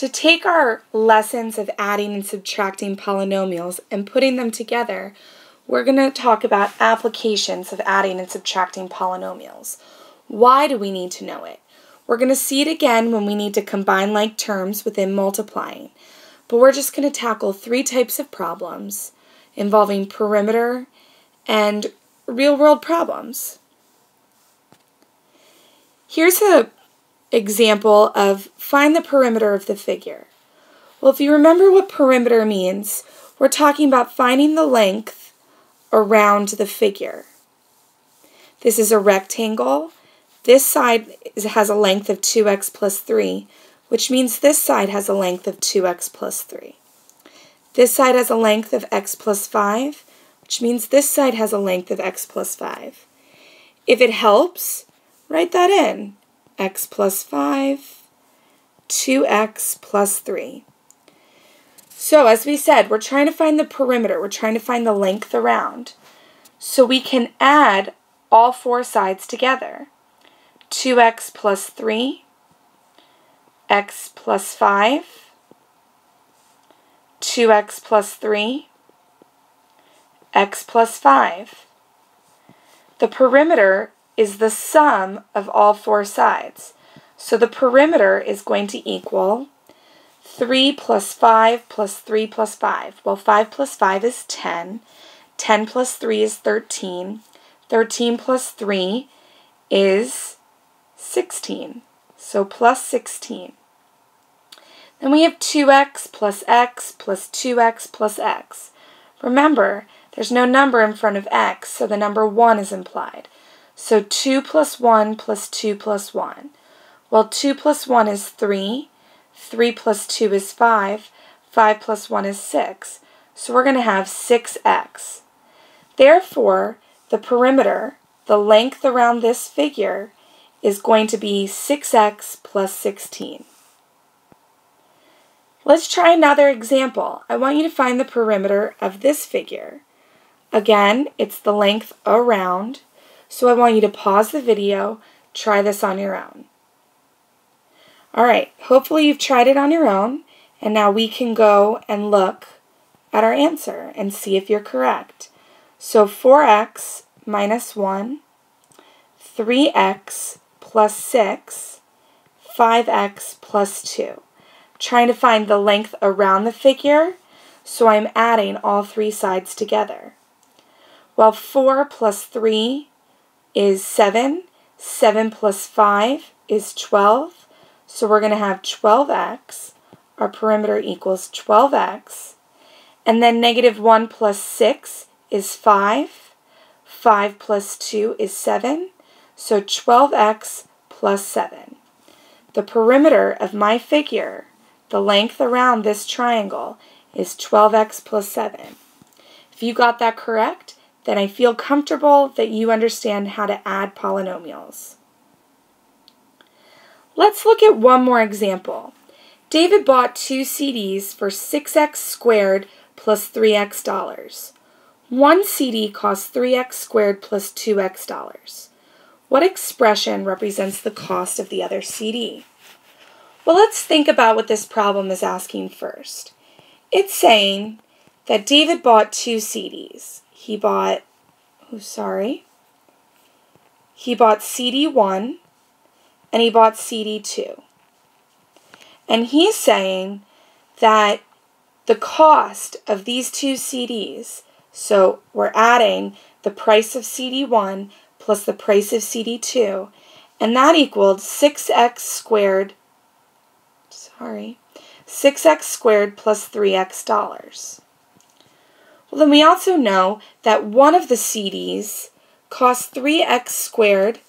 To take our lessons of adding and subtracting polynomials and putting them together, we're going to talk about applications of adding and subtracting polynomials. Why do we need to know it? We're going to see it again when we need to combine like terms within multiplying. But we're just going to tackle 3 types of problems involving perimeter and real-world problems. Here's an example of find the perimeter of the figure. Well, if you remember what perimeter means, we're talking about finding the length around the figure. This is a rectangle. This side has a length of 2x plus 3, which means this side has a length of 2x plus 3. This side has a length of x plus 5, which means this side has a length of x plus 5. If it helps, write that in. X plus 5, 2x plus 3. So as we said, we're trying to find the perimeter. We're trying to find the length around. So we can add all 4 sides together. 2x plus 3, x plus 5, 2x plus 3, x plus 5. The perimeter is the sum of all 4 sides. So the perimeter is going to equal 3 plus 5 plus 3 plus 5. Well, 5 plus 5 is 10. 10 plus 3 is 13. 13 plus 3 is 16. So plus 16. Then we have 2x plus x plus 2x plus x. Remember, there's no number in front of x, so the number 1 is implied. So 2 plus 1 plus 2 plus 1. Well, 2 plus 1 is 3. 3 plus 2 is 5. 5 plus 1 is 6. So we're going to have 6x. Therefore, the perimeter, the length around this figure, is going to be 6x plus 16. Let's try another example. I want you to find the perimeter of this figure. Again, it's the length around. So I want you to pause the video, try this on your own. Alright, hopefully you've tried it on your own, and now we can go and look at our answer and see if you're correct. So 4x minus 1, 3x plus 6, 5x plus 2. Trying to find the length around the figure, so I'm adding all 3 sides together. Well, 4 plus 3 is 7. 7 plus 5 is 12. So we're going to have 12x. Our perimeter equals 12x. And then negative 1 plus 6 is 5. 5 plus 2 is 7. So 12x plus 7. The perimeter of my figure, the length around this triangle, is 12x plus 7. If you got that correct, then I feel comfortable that you understand how to add polynomials. Let's look at one more example. David bought 2 CDs for 6x squared plus 3x dollars. One CD costs 3x squared plus 2x dollars. What expression represents the cost of the other CD? Well, let's think about what this problem is asking first. It's saying that David bought 2 CDs. He bought CD1 and he bought CD2. And he's saying that the cost of these 2 CDs, so we're adding the price of CD1 plus the price of CD2, and that equaled 6x squared plus 3x dollars. Well, then we also know that one of the CDs costs 3x squared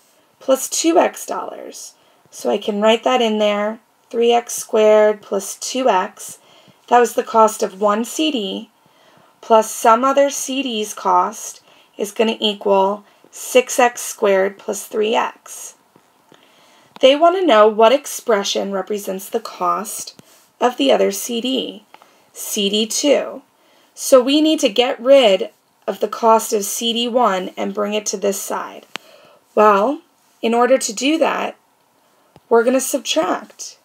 plus 2x dollars. So I can write that in there, 3x squared plus 2x. That was the cost of one CD, plus some other CD's cost is going to equal 6x squared plus 3x. They want to know what expression represents the cost of the other CD, CD2. So we need to get rid of the cost of CD1 and bring it to this side. Well, in order to do that, we're going to subtract.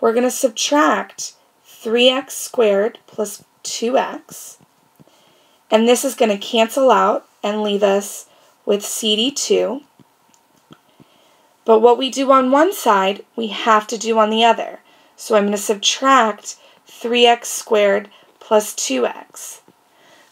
we're going to subtract 3x squared plus 2x, and this is going to cancel out and leave us with CD2. But what we do on one side, we have to do on the other. So I'm going to subtract 3x squared plus 2x.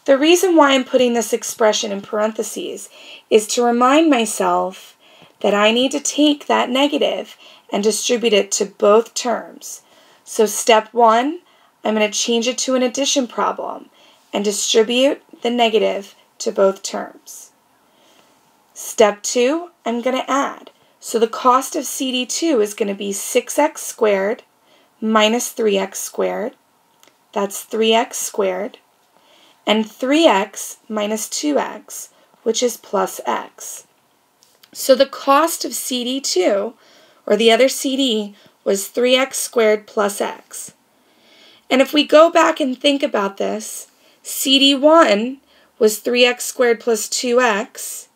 The reason why I'm putting this expression in parentheses is to remind myself that I need to take that negative and distribute it to both terms. So step 1, I'm going to change it to an addition problem and distribute the negative to both terms. Step 2, I'm going to add. So the cost of CD2 is going to be 6x squared minus 3x squared. That's 3x squared. And 3x minus 2x, which is plus x. So the cost of CD2, or the other CD, was 3x squared plus x. And if we go back and think about this, CD1 was 3x squared plus 2x.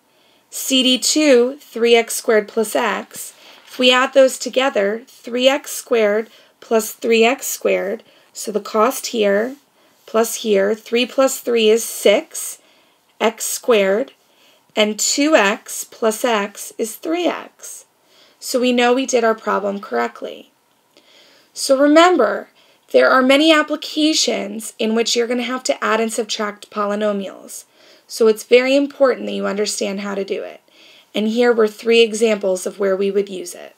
CD2, 3x squared plus x. If we add those together, 3x squared plus 3x squared, so the cost here plus here, 3 plus 3 is 6, x squared, and 2x plus x is 3x. So we know we did our problem correctly. So remember, there are many applications in which you're going to have to add and subtract polynomials. So it's very important that you understand how to do it. And here were 3 examples of where we would use it.